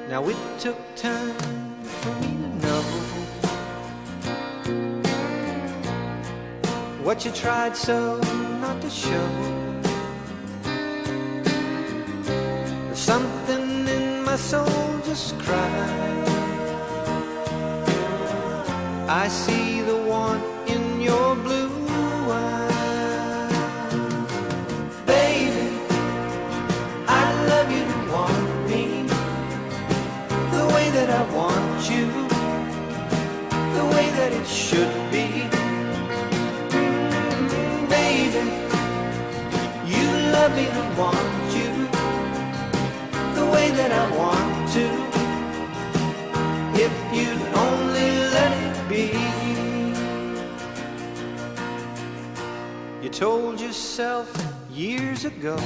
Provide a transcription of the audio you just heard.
Now it took time for me to know what you tried so not to show. Something in my soul just cried. I see the one in your blue eyes. Baby, I love you to want me the way that I want you, the way that it should be. Baby, you love me to want you the way that I want to, if you'd only let it be. You told yourself years ago